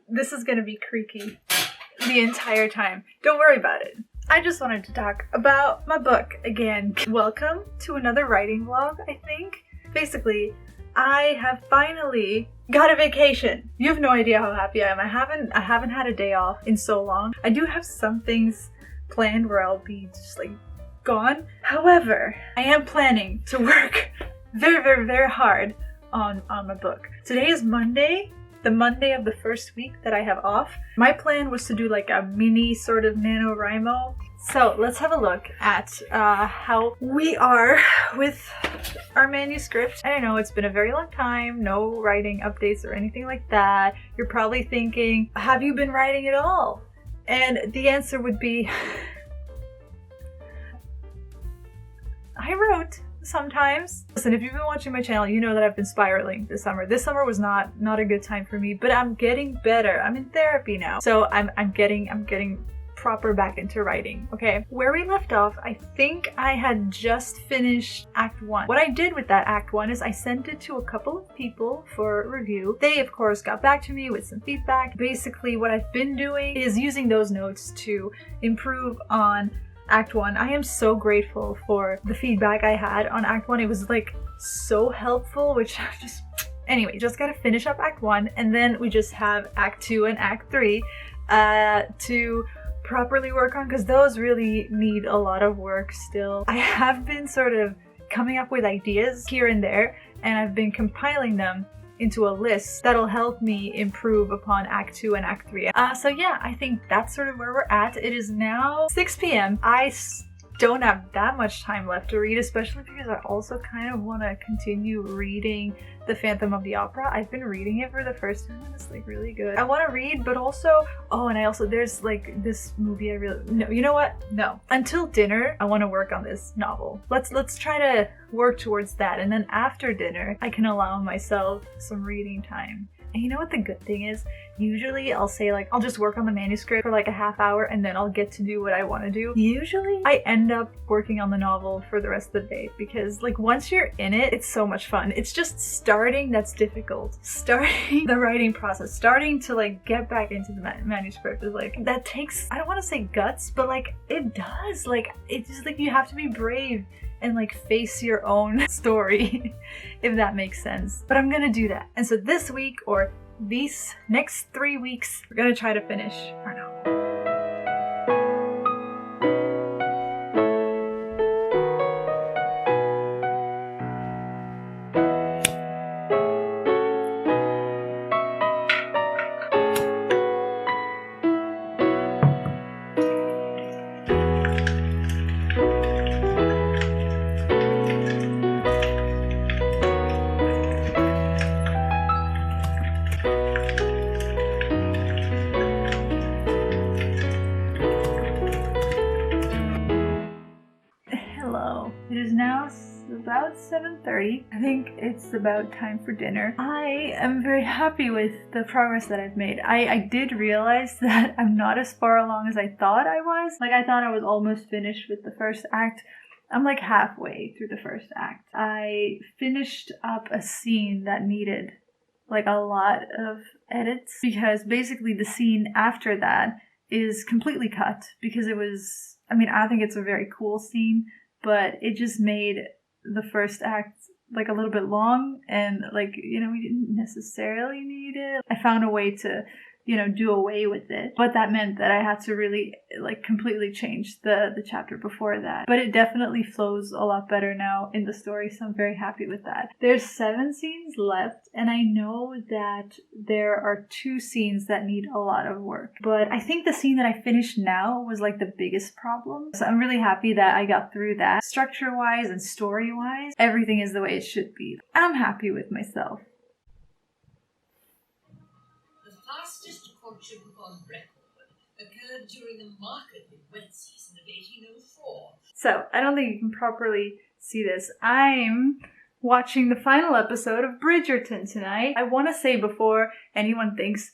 this is gonna be creaky the entire time. Don't worry about it. I just wanted to talk about my book again. Welcome to another writing vlog, I think. Basically, I have finally got a vacation. You have no idea how happy I am. I haven't had a day off in so long. I do have some things planned where I'll be just like gone. However, I am planning to work very hard on my book. Today is Monday, the Monday of the first week that I have off. My plan was to do like a mini sort of NaNoWRIMO. So let's have a look at how we are with our manuscript. I don't know, it's been a very long time, no writing updates or anything like that. You're probably thinking, have you been writing at all? And the answer would be, I wrote sometimes. Listen, if you've been watching my channel, you know that I've been spiraling this summer. This summer was not a good time for me, but I'm getting better. I'm in therapy now. So I'm getting proper back into writing. Okay, where we left off, I think I had just finished Act 1. What I did with that Act 1 is I sent it to a couple of people for review. They, of course, got back to me with some feedback. Basically, what I've been doing is using those notes to improve on Act 1. I am so grateful for the feedback I had on Act 1. It was like so helpful, which just... Anyway, just gotta finish up Act 1 and then we just have Act 2 and Act 3 to properly work on, because those really need a lot of work still. I have been sort of coming up with ideas here and there, and I've been compiling them into a list that'll help me improve upon Act 2 and Act 3. So yeah, I think that's sort of where we're at. It is now 6 p.m. I don't have that much time left to read, especially because I also kind of want to continue reading The Phantom of the Opera. I've been reading it for the first time and it's like really good. I want to read, but also, oh, and I also, there's like this movie I really, no, you know what? No. Until dinner, I want to work on this novel. Let's try to work towards that, and then after dinner, I can allow myself some reading time. And you know what the good thing is? Usually I'll say like, I'll just work on the manuscript for like a half hour and then I'll get to do what I want to do. Usually I end up working on the novel for the rest of the day, because like once you're in it, it's so much fun. It's just starting that's difficult. Starting the writing process, starting to like get back into the manuscript is like, that takes, I don't want to say guts, but like it does. Like it's just like you have to be brave and like face your own story, if that makes sense. But I'm gonna do that. And so this week, or these next 3 weeks, we're gonna try to finish our novel. It is now about 7:30. I think it's about time for dinner. I am very happy with the progress that I've made. I did realize that I'm not as far along as I thought I was. Like I thought I was almost finished with the first act. I'm like halfway through the first act. I finished up a scene that needed like a lot of edits, because basically the scene after that is completely cut because it was, I mean, I think it's a very cool scene, but it just made the first act like a little bit long, and like, you know, we didn't necessarily need it. I found a way to, you know, do away with it, but that meant that I had to really like completely change the chapter before that. But it definitely flows a lot better now in the story, so I'm very happy with that. There's 7 scenes left, and I know that there are 2 scenes that need a lot of work, but I think the scene that I finished now was like the biggest problem. So I'm really happy that I got through that. Structure-wise and story-wise, everything is the way it should be. I'm happy with myself. Courtship on record occurred during the markedly wet season of 1804. So, I don't think you can properly see this. I'm watching the final episode of Bridgerton tonight. I want to say before anyone thinks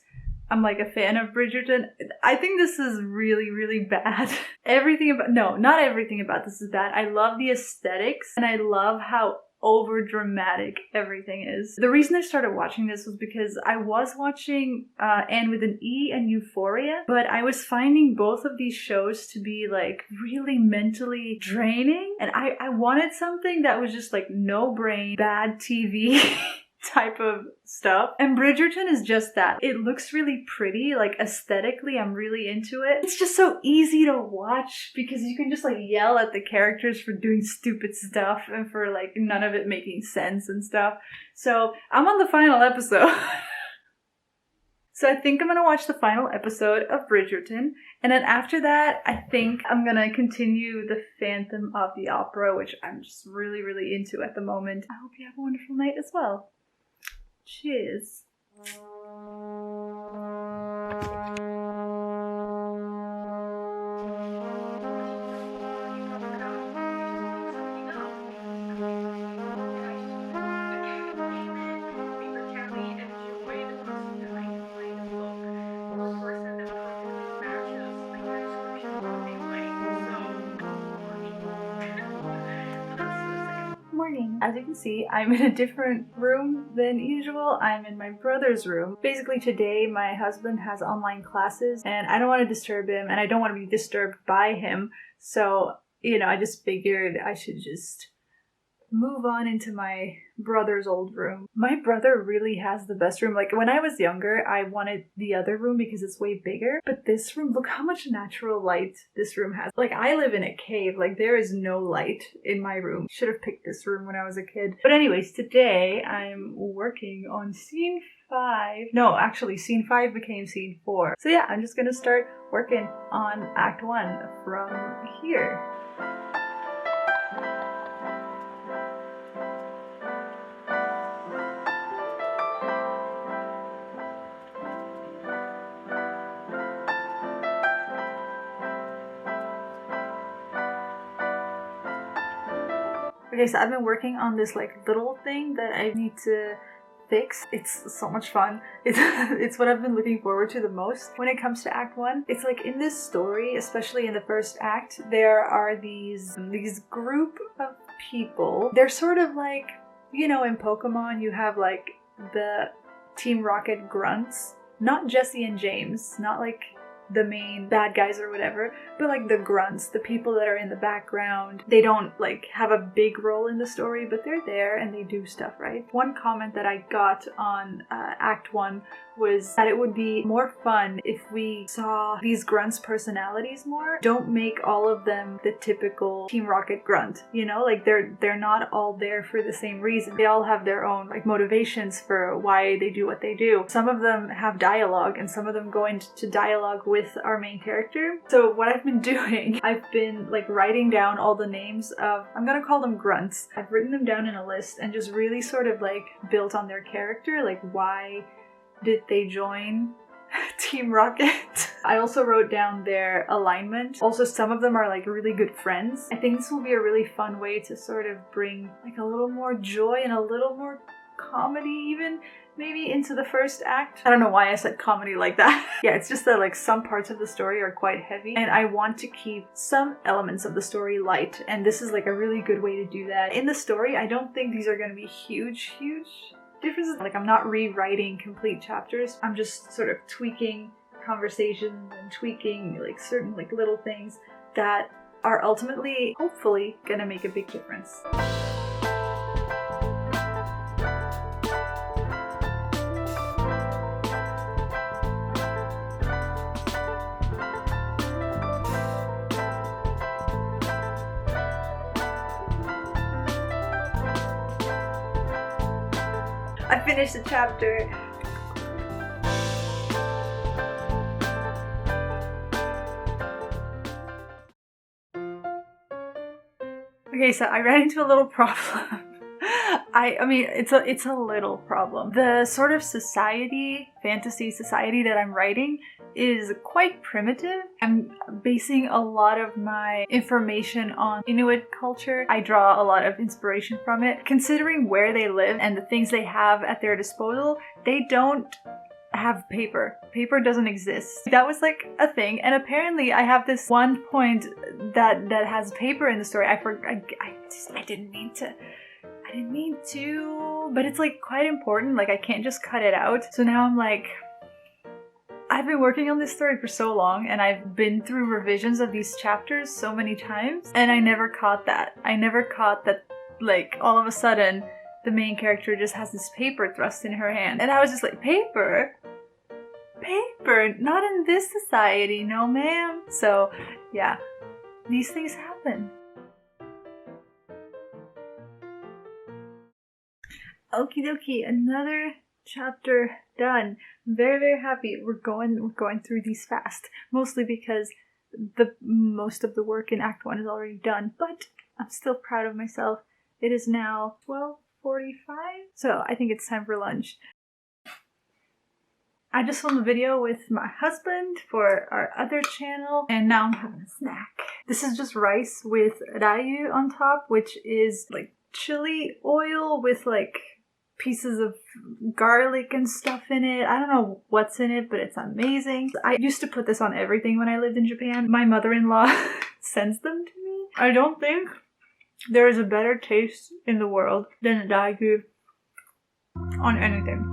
I'm like a fan of Bridgerton, I think this is really bad. Not everything about this is bad. I love the aesthetics, and I love how over dramatic everything is. The reason I started watching this was because I was watching Anne with an E and Euphoria, but I was finding both of these shows to be like really mentally draining, and I wanted something that was just like no brain, bad TV type of stuff. And Bridgerton is just that. It looks really pretty, like aesthetically I'm really into it. It's just so easy to watch because you can just like yell at the characters for doing stupid stuff and for like none of it making sense and stuff. So I'm on the final episode. So I think I'm gonna watch the final episode of Bridgerton, and then after that, I think I'm gonna continue the Phantom of the Opera, which I'm just really, really into at the moment. I hope you have a wonderful night as well. Cheers. Morning. As you can see, I'm in a different room than usual. I'm in my brother's room. Basically today my husband has online classes and I don't want to disturb him and I don't want to be disturbed by him. So, you know, I just figured I should just move on into my brother's old room. My brother really has the best room. Like when I was younger, I wanted the other room because it's way bigger. But this room, look how much natural light this room has. Like I live in a cave. Like there is no light in my room. Should have picked this room when I was a kid. But anyways, today I'm working on scene 5. No, actually scene 5 became scene 4. So yeah, I'm just gonna start working on act 1 from here. Okay, so I've been working on this like little thing that I need to fix. It's so much fun. It's what I've been looking forward to the most when it comes to Act 1. It's like in this story, especially in the first act, there are these group of people. They're sort of like, you know, in Pokemon you have like the Team Rocket grunts. Not Jesse and James, not like the main bad guys or whatever, but like the grunts, the people that are in the background. They don't like have a big role in the story, but they're there and they do stuff, right? One comment that I got on Act 1 was that it would be more fun if we saw these grunts' personalities more. Don't make all of them the typical Team Rocket grunt, you know? Like they're not all there for the same reason. They all have their own like motivations for why they do what they do. Some of them have dialogue and some of them go into dialogue with our main character. So what I've been doing, I've been like writing down all the names of, I'm gonna call them grunts. I've written them down in a list and just really sort of like built on their character, like why did they join Team Rocket? I also wrote down their alignment. Also, some of them are like really good friends. I think this will be a really fun way to sort of bring like a little more joy and a little more comedy even maybe into the first act. I don't know why I said comedy like that. Yeah, it's just that like some parts of the story are quite heavy and I want to keep some elements of the story light, and this is like a really good way to do that. In the story, I don't think these are going to be huge differences. Like I'm not rewriting complete chapters. I'm just sort of tweaking conversations and tweaking like certain like little things that are ultimately, hopefully, gonna make a big difference. I finished the chapter. Okay, so I ran into a little problem. I mean, it's a little problem. The sort of fantasy society that I'm writing is quite primitive. I'm basing a lot of my information on Inuit culture. I draw a lot of inspiration from it. Considering where they live and the things they have at their disposal, they don't have paper. Paper doesn't exist. That was like a thing, and apparently I have this one point that has paper in the story. I didn't mean to I didn't mean to, but it's like quite important. Like I can't just cut it out. So now I'm like, I've been working on this story for so long and I've been through revisions of these chapters so many times and I never caught that. I never caught that, like, all of a sudden the main character just has this paper thrust in her hand. And I was just like, paper? Paper? Not in this society, no ma'am. So yeah, these things happen. Okie dokie, another chapter done. I'm very, very happy. We're going through these fast, mostly because most of the work in Act 1 is already done, but I'm still proud of myself. It is now 12:45, so I think it's time for lunch. I just filmed a video with my husband for our other channel, and now I'm having a snack. This is just rice with rayu on top, which is like chili oil with like pieces of garlic and stuff in it. I don't know what's in it, but it's amazing. I used to put this on everything when I lived in Japan. My mother-in-law sends them to me. I don't think there is a better taste in the world than ragu on anything.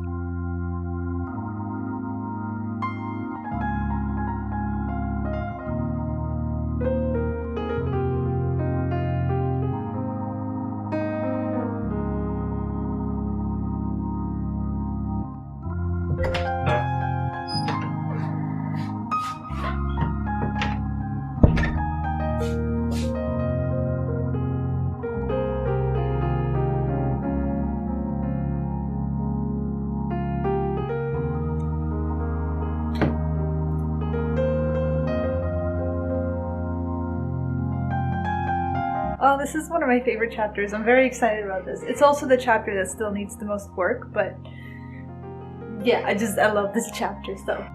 Oh, this is one of my favorite chapters. I'm very excited about this. It's also the chapter that still needs the most work, but yeah, I love this chapter, so.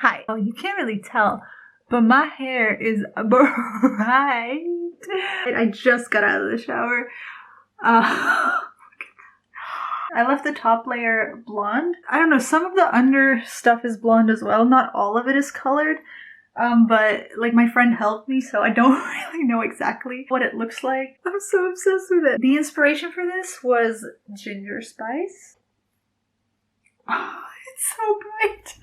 Hi. Oh, you can't really tell, but my hair is bright. I just got out of the shower. I left the top layer blonde. I don't know, some of the under stuff is blonde as well. Not all of it is colored. But like my friend helped me, so I don't really know exactly what it looks like. I'm so obsessed with it. The inspiration for this was ginger spice. Oh, it's so bright.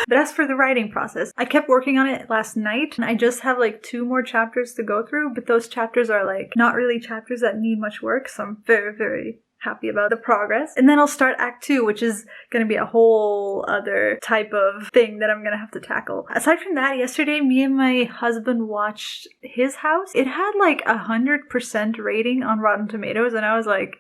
But as for the writing process, I kept working on it last night and I just have like 2 more chapters to go through, but those chapters are like not really chapters that need much work, so I'm very, very happy about the progress. And then I'll start Act 2, which is going to be a whole other type of thing that I'm going to have to tackle. Aside from that, yesterday me and my husband watched his house. It had like 100% rating on Rotten Tomatoes and I was like,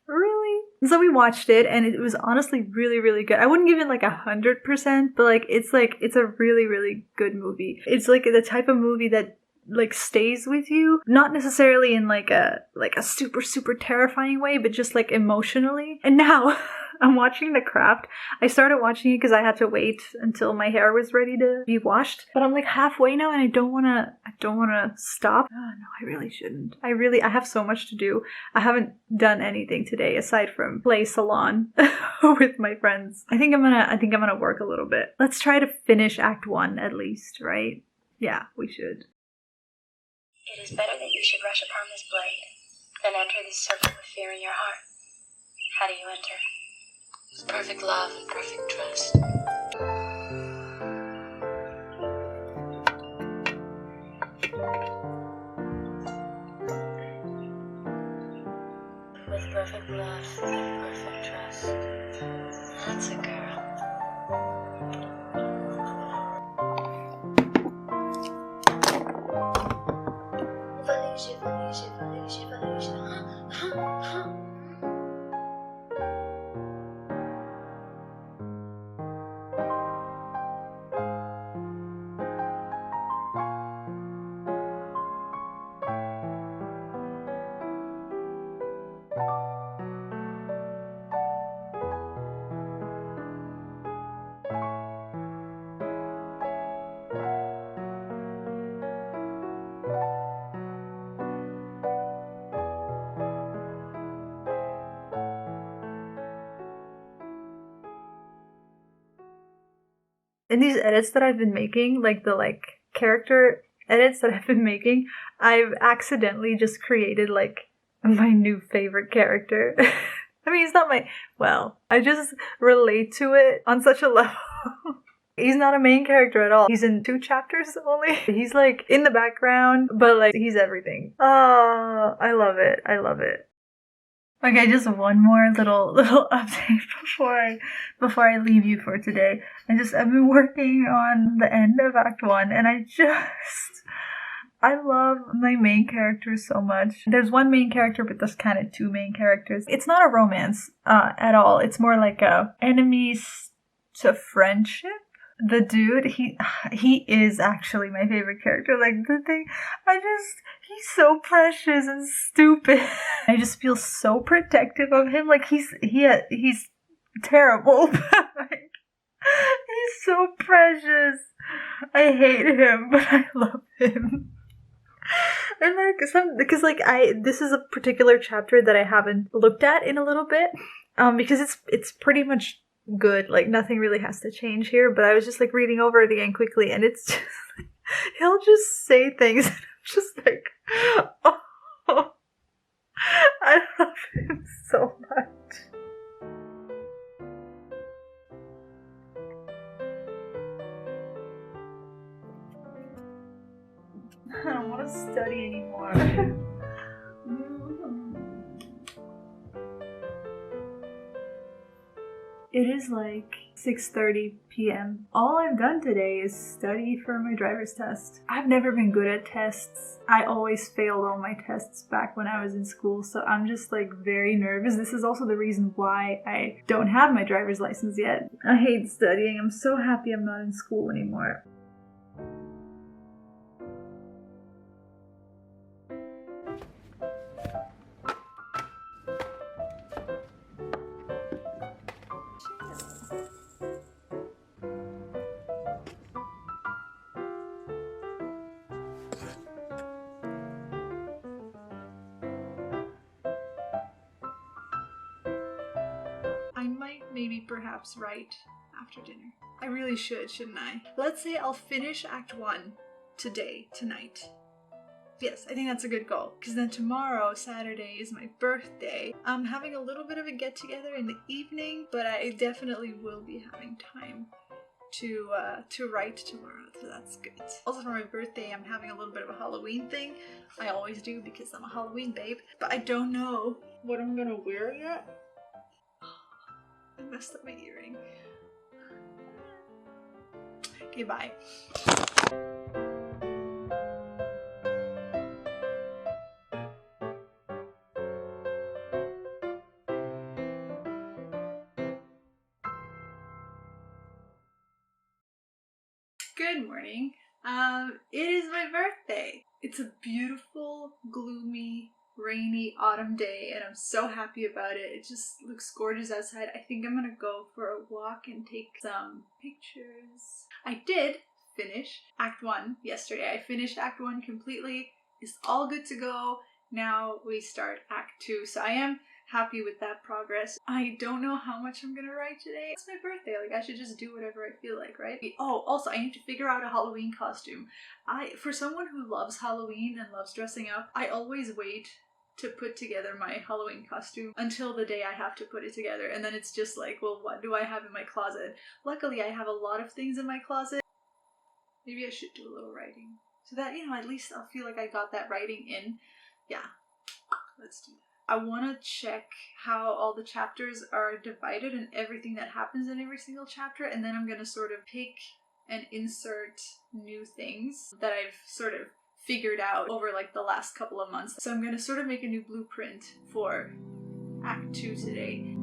really? And so we watched it and it was honestly really, really good. I wouldn't give it like 100%, but like it's a really, really good movie. It's like the type of movie that like stays with you, not necessarily in like a super, super terrifying way, but just like emotionally. And now I'm watching The Craft. I started watching it because I had to wait until my hair was ready to be washed, but I'm like halfway now and I don't want to stop. Oh no, I really shouldn't. I have so much to do. I haven't done anything today aside from play salon with my friends. I think I'm gonna work a little bit. Let's try to finish Act 1 at least, right? Yeah, we should. It is better that you should rush upon this blade than enter this circle with fear in your heart. How do you enter? With perfect love and perfect trust. With perfect love and perfect trust. That's a girl. In these edits that I've been making, like the character edits that I've been making, I've accidentally just created like my new favorite character. I mean, he's not I just relate to it on such a level. He's not a main character at all. He's in 2 chapters only. He's like in the background, but like he's everything. Oh, I love it. I love it. Okay, just one more little update before I leave you for today. I've been working on the end of Act 1, and I love my main character so much. There's one main character, but there's kind of 2 main characters. It's not a romance at all. It's more like a enemies to friendship. The dude, he is actually my favorite character. Like the thing, he's so precious and stupid. I just feel so protective of him. Like he's terrible, but like he's so precious. I hate him, but I love him. And this is a particular chapter that I haven't looked at in a little bit, because it's pretty much good. Like nothing really has to change here. But I was just like reading over it again quickly, and it's just like, he'll just say things, and I'm just like, oh, I love him so much. I don't want to study anymore. It is like 6:30 p.m. All I've done today is study for my driver's test. I've never been good at tests. I always failed all my tests back when I was in school, so I'm just like very nervous. This is also the reason why I don't have my driver's license yet. I hate studying. I'm so happy I'm not in school anymore. Maybe perhaps write after dinner. I really should, shouldn't I? Let's say I'll finish Act 1 tonight. Yes, I think that's a good goal. Because then tomorrow, Saturday, is my birthday. I'm having a little bit of a get-together in the evening, but I definitely will be having time to write tomorrow, so that's good. Also for my birthday, I'm having a little bit of a Halloween thing. I always do because I'm a Halloween babe. But I don't know what I'm gonna wear yet. I messed up my earring. Okay, bye. Good morning. It is my birthday. It's a beautiful, gloomy, rainy autumn day, and I'm so happy about it. It just looks gorgeous outside. I think I'm gonna go for a walk and take some pictures. I did finish Act 1 yesterday. I finished Act 1 completely. It's all good to go. Now we start Act 2, so I am happy with that progress. I don't know how much I'm gonna write today. It's my birthday, like I should just do whatever I feel like, right? Oh, also I need to figure out a Halloween costume. For someone who loves Halloween and loves dressing up, I always wait to put together my Halloween costume until the day I have to put it together, and then it's just like, well, what do I have in my closet? Luckily I have a lot of things in my closet. Maybe I should do a little writing so that, you know, at least I'll feel like I got that writing in. Yeah, let's do that. I want to check how all the chapters are divided and everything that happens in every single chapter, and then I'm going to sort of pick and insert new things that I've sort of figured out over like the last couple of months. So I'm going to sort of make a new blueprint for Act 2 today.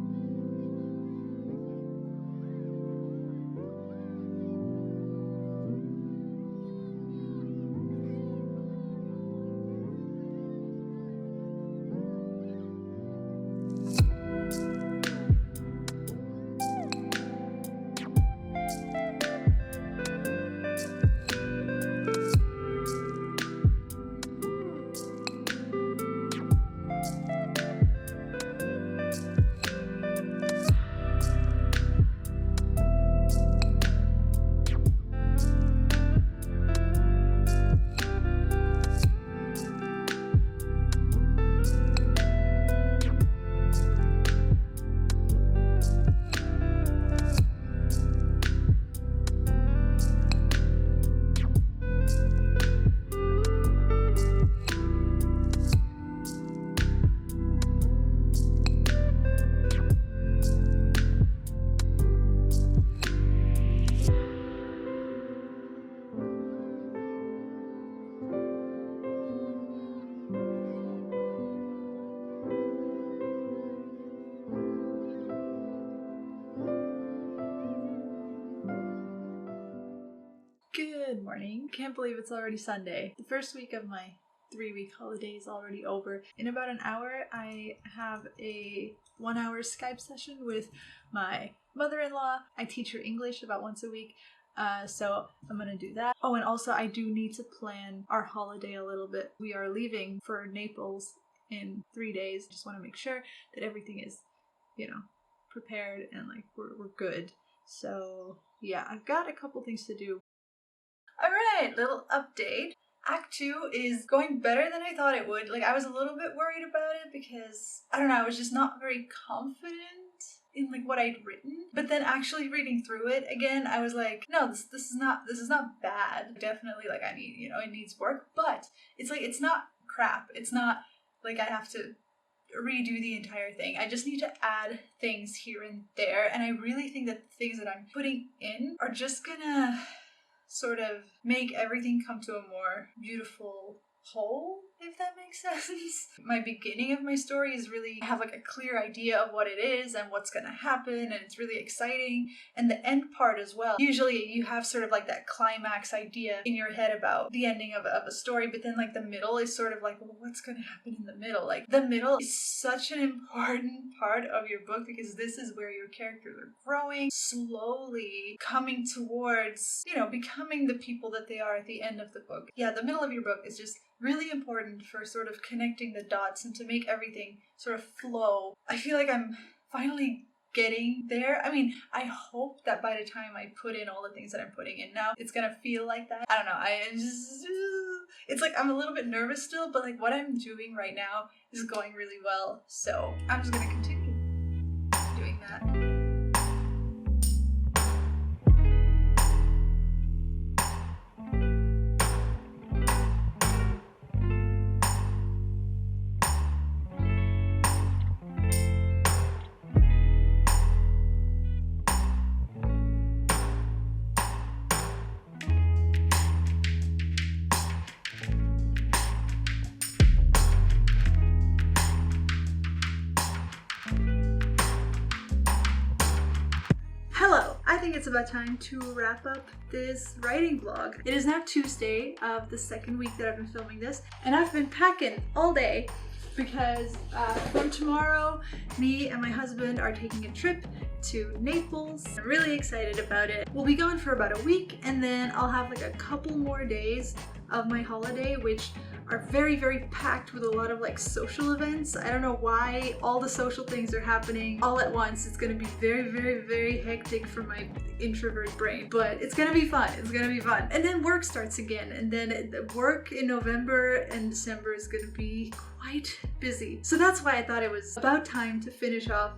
can't believe it's already Sunday. The first week of my 3-week holiday is already over. In about an hour, I have a 1-hour Skype session with my mother-in-law. I teach her English about once a week. So I'm gonna do that. Oh, and also I do need to plan our holiday a little bit. We are leaving for Naples in 3 days. Just want to make sure that everything is, you know, prepared and like we're good. So yeah, I've got a couple things to do. Alright, little update. Act 2 is going better than I thought it would. Like, I was a little bit worried about it because, I don't know, I was just not very confident in like what I'd written. But then actually reading through it again, I was like, no, this is not bad. Definitely, like, I need, you know, it needs work, but it's like, it's not crap. It's not like I have to redo the entire thing. I just need to add things here and there, and I really think that the things that I'm putting in are just gonna sort of make everything come to a more beautiful whole, if that makes sense. My beginning of my story is really, I have like a clear idea of what it is and what's gonna happen, and it's really exciting. And the end part as well. Usually you have sort of like that climax idea in your head about the ending of a story, but then like the middle is sort of like, well, what's gonna happen in the middle? Like the middle is such an important part of your book because this is where your characters are growing, slowly coming towards, you know, becoming the people that they are at the end of the book. Yeah, the middle of your book is just really important for sort of connecting the dots and to make everything sort of flow. I feel like I'm finally getting there. I mean, I hope that by the time I put in all the things that I'm putting in now, it's gonna feel like that. I don't know, it's like I'm a little bit nervous still, but like what I'm doing right now is going really well. So I'm just gonna continue doing that. Hello! I think it's about time to wrap up this writing vlog. It is now Tuesday of the second week that I've been filming this, and I've been packing all day because from tomorrow, me and my husband are taking a trip to Naples. I'm really excited about it. We'll be gone for about a week, and then I'll have like a couple more days of my holiday, which are very, very packed with a lot of like social events. I don't know why all the social things are happening all at once. It's gonna be very, very, very hectic for my introvert brain, but it's gonna be fun. It's gonna be fun. And then work starts again, and then work in November and December is gonna be quite busy. So that's why I thought it was about time to finish off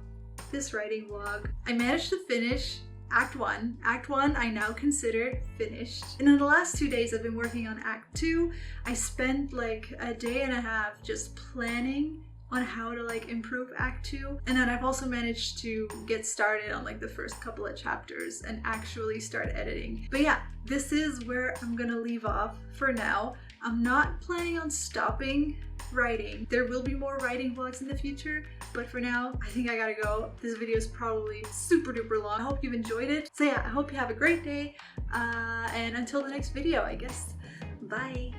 this writing vlog. I managed to finish Act 1. Act 1 I now consider finished. And in the last 2 days I've been working on Act 2. I spent like a day and a half just planning on how to like improve Act 2. And then I've also managed to get started on like the first couple of chapters and actually start editing. But yeah, this is where I'm gonna leave off for now. I'm not planning on stopping writing. There will be more writing vlogs in the future, but for now, I think I gotta go. This video is probably super duper long. I hope you've enjoyed it. So yeah, I hope you have a great day, and until the next video, I guess, bye.